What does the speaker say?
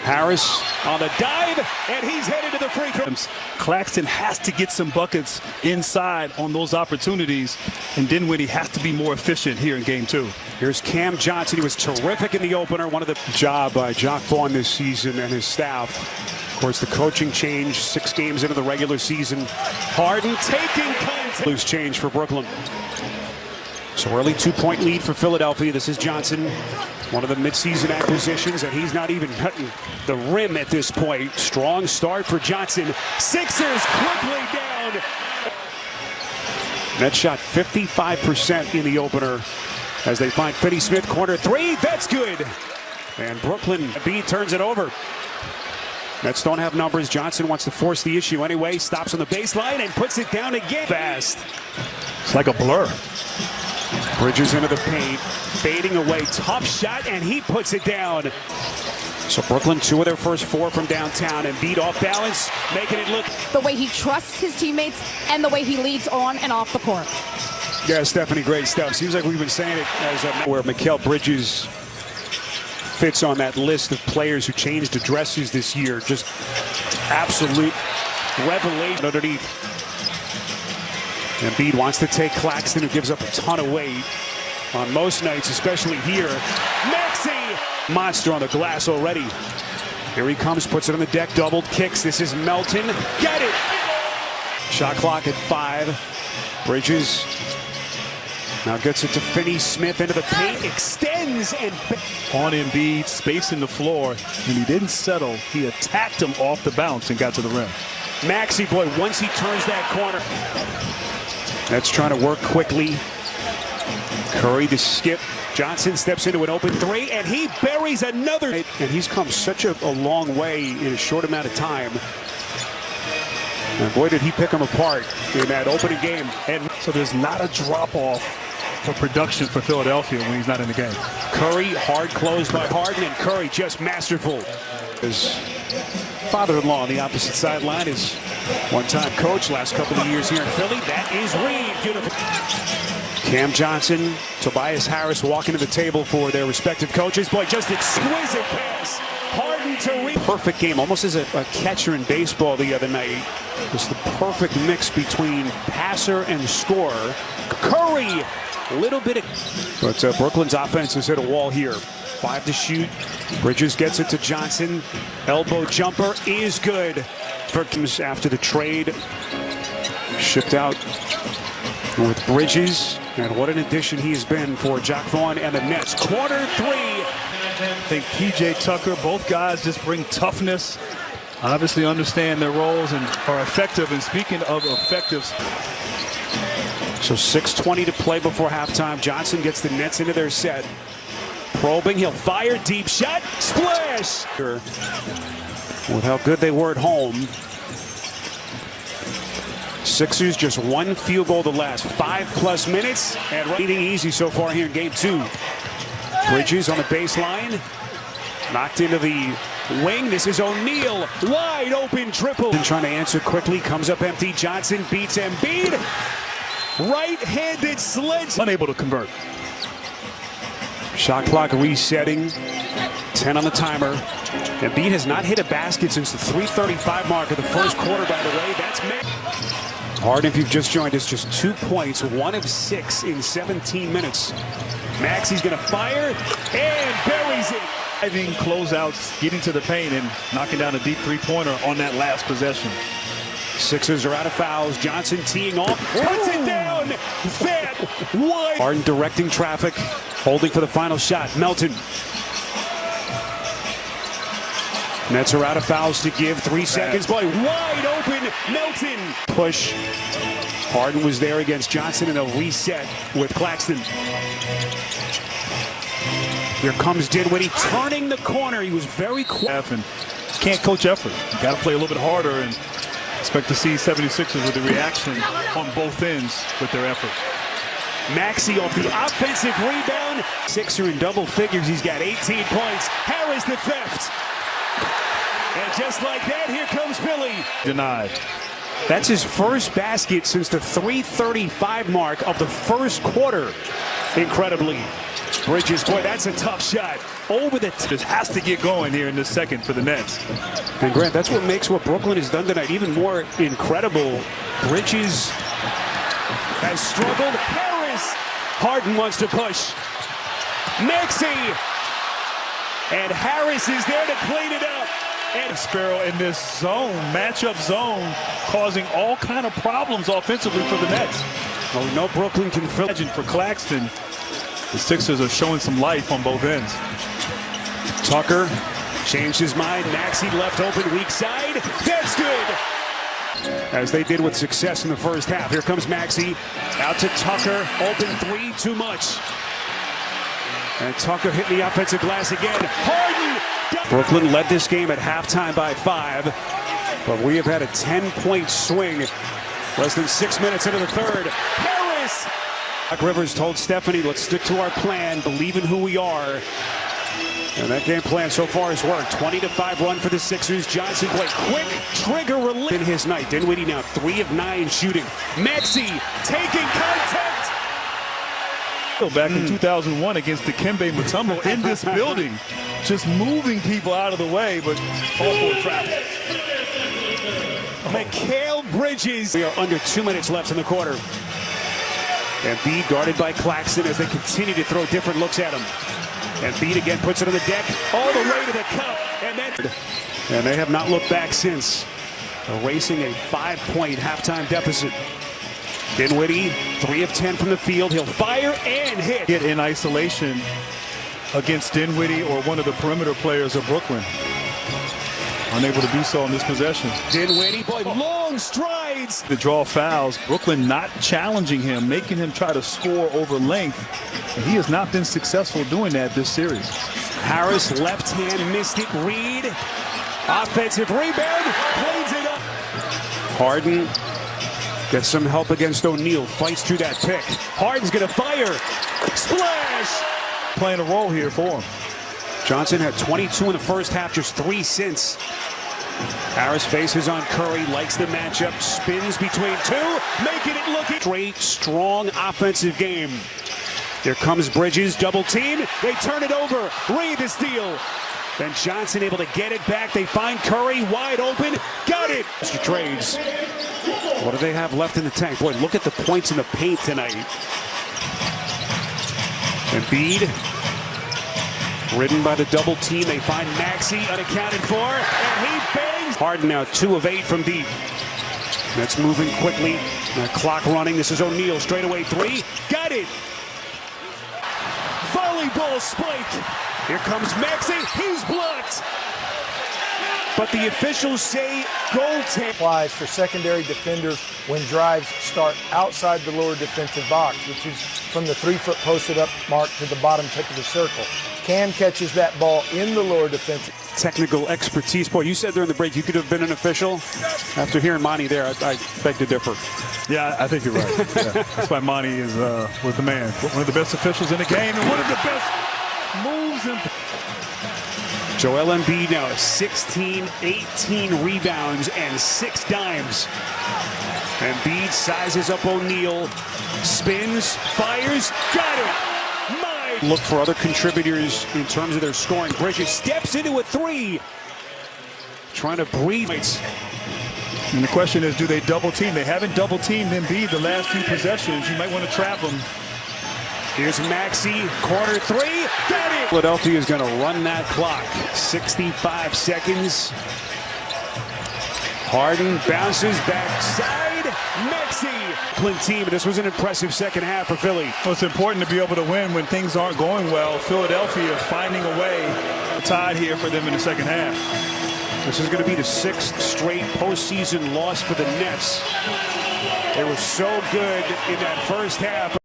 Harris on the dive, and he's headed to the free throw. Claxton has to get some buckets inside on those opportunities, and Dinwiddie has to be more efficient here in game 2. Here's Cam Johnson. He was terrific in the opener. One of the job by Jacque Vaughn this season and his staff. Of course, the coaching change 6 games into the regular season. Harden taking contact. Loose change for Brooklyn. So early 2-point lead for Philadelphia. This is Johnson, one of the midseason acquisitions, and he's not even cutting the rim at this point. Strong start for Johnson. Sixers quickly down. Nets shot 55% in the opener as they find Finney-Smith, corner 3. That's good. And Brooklyn, B turns it over. Nets don't have numbers. Johnson wants to force the issue anyway. Stops on the baseline and puts it down again. Fast. It's like a blur. Bridges into the paint, fading away, tough shot, and he puts it down. So Brooklyn, 2 of their first 4 from downtown, and beat off balance, making it look. The way he trusts his teammates and the way he leads on and off the court. Yeah, Stephanie, great stuff. Seems like we've been saying it as where Mikal Bridges fits on that list of players who changed addresses this year. Just absolute revelation underneath. Embiid wants to take Claxton, who gives up a ton of weight on most nights, especially here. Maxey! Monster on the glass already. Here he comes, puts it on the deck, doubled, kicks. This is Melton. Get it! Shot clock at 5. Bridges now gets it to Finney-Smith into the paint, extends, and on Embiid, spacing the floor, and he didn't settle. He attacked him off the bounce and got to the rim. Maxey, boy, once he turns that corner. That's trying to work quickly. Curry to skip. Johnson steps into an open 3, and he buries another. And he's come such a long way in a short amount of time. And boy, did he pick him apart in that opening game. And so there's not a drop-off for production for Philadelphia when he's not in the game. Curry, hard closed by Harden, and Curry just masterful. His father-in-law on the opposite sideline is one-time coach last couple of years here in Philly. That is Reed. Beautiful. Cam Johnson, Tobias Harris walking to the table for their respective coaches. Boy, just exquisite pass. Harden to Reed. Perfect game, almost as a catcher in baseball the other night. Just the perfect mix between passer and scorer. Curry, a little bit of... But Brooklyn's offense has hit a wall here. 5 to shoot. Bridges gets it to Johnson. Elbow jumper is good. After the trade, shipped out with Bridges, and what an addition he has been for Jacque Vaughn and the Nets. Quarter 3. I think PJ Tucker, both guys just bring toughness, obviously understand their roles and are effective. And speaking of effective, so 6:20 to play before halftime. Johnson gets the Nets into their set. Probing, he'll fire, deep shot, splash! With how good they were at home. Sixers just 1 field goal the last 5+ minutes, and eating easy so far here in game 2. Bridges on the baseline, knocked into the wing. This is O'Neal, wide open triple. And trying to answer quickly, comes up empty. Johnson beats Embiid. Right-handed sledge. Unable to convert. Shot clock resetting. 10 on the timer. Embiid has not hit a basket since the 3:35 mark of the first quarter, by the way. That's Harden, if you've just joined us, just 2 points, 1 of 6 in 17 minutes. Maxey's going to fire and buries it. Driving closeouts, getting to the paint and knocking down a deep 3-pointer on that last possession. Sixers are out of fouls. Johnson teeing off, puts it down. That wide. Harden directing traffic, holding for the final shot. Melton. Nets are out of fouls to give. 3 seconds. Boy, wide open. Melton. Push. Harden was there against Johnson, and they'll reset with Claxton. Here comes Dinwiddie turning the corner. He was very quick. And can't coach effort. You got to play a little bit harder and expect to see 76ers with the reaction on both ends with their effort. Maxey off the offensive rebound. Sixer in double figures. He's got 18 points. Harris the theft. And just like that, here comes Philly. Denied. That's his first basket since the 3:35 mark of the first quarter. Incredibly. Bridges, boy, that's a tough shot. Over the Just has to get going here in this second for the Nets. And Grant, that's what makes what Brooklyn has done tonight even more incredible. Bridges has struggled. Harris. Harden wants to push. Maxey. And Harris is there to clean it up. And Sparrow in this zone, matchup zone, causing all kind of problems offensively for the Nets. oh, no, Brooklyn can fill. Imagine for Claxton, the Sixers are showing some life on both ends. Tucker changed his mind. Maxey left open, weak side. That's good. As they did with success in the first half. Here comes Maxey. Out to Tucker. Open three, too much. And Tucker hit the offensive glass again. Harden. Brooklyn led this game at halftime by 5. But we have had a 10-point swing. Less than 6 minutes into the third. Harris. Doc Rivers told Stephanie, let's stick to our plan. Believe in who we are. And that game plan so far has worked. 20-5 run for the Sixers. Johnson played quick trigger relief in his night. Dinwiddie now 3 of 9 shooting. Maxey taking contact. Back in 2001 against Dikembe Mutombo in this building, just moving people out of the way, but all for traffic. Mikal Bridges. We are under 2 minutes left in the quarter. Embiid guarded by Claxton as they continue to throw different looks at him. Embiid again puts it on the deck, all the way to the cup, and they have not looked back since, erasing a 5-point halftime deficit. Dinwiddie, 3 of 10 from the field. He'll fire and hit. Get in isolation against Dinwiddie or one of the perimeter players of Brooklyn. Unable to do so in this possession. Dinwiddie, boy, long strides. The draw fouls, Brooklyn not challenging him, making him try to score over length. And he has not been successful doing that this series. Harris, left hand, missed it. Reed, offensive rebound, cleans it up. Harden gets some help against O'Neal, fights through that pick. Harden's gonna fire, splash! Playing a role here for him. Johnson had 22 in the first half, just 3 since. Harris faces on Curry, likes the matchup, spins between two, making it look straight, strong offensive game. Here comes Bridges, double team, they turn it over, Reed the steal. Then Johnson able to get it back, they find Curry wide open, got it! Mr. Trades, what do they have left in the tank? Boy, look at the points in the paint tonight. Embiid, ridden by the double team, they find Maxey unaccounted for, and he bangs. Harden now 2 of 8 from deep. That's moving quickly. That clock running. This is O'Neal, straightaway 3. Got it. Volleyball spike. Here comes Maxey. He's blocked. But the officials say goaltending. Applies for secondary defenders when drives start outside the lower defensive box, which is from the 3-foot posted up mark to the bottom tip of the circle. Cam catches that ball in the lower defensive. Technical expertise. Boy, you said during the break you could have been an official. After hearing Monty there, I beg to differ. Yeah, I think you're right. Yeah. That's why Monty was the man. One of the best officials in the game and one of the best moves in. Joel Embiid now 16, 18 rebounds and 6 dimes. Embiid sizes up O'Neal, spins, fires, got it! Look for other contributors in terms of their scoring. Bridges steps into a 3. Trying to breathe. And the question is, do they double team? They haven't double teamed Embiid the last few possessions. You might want to trap him. Here's Maxey, corner 3, got it! Philadelphia is going to run that clock. 65 seconds. Harden bounces backside. Maxey. Team. This was an impressive second half for Philly. Well, it's important to be able to win when things aren't going well. Philadelphia finding a way tied here for them in the second half. This is going to be the 6th straight postseason loss for the Nets. They were so good in that first half.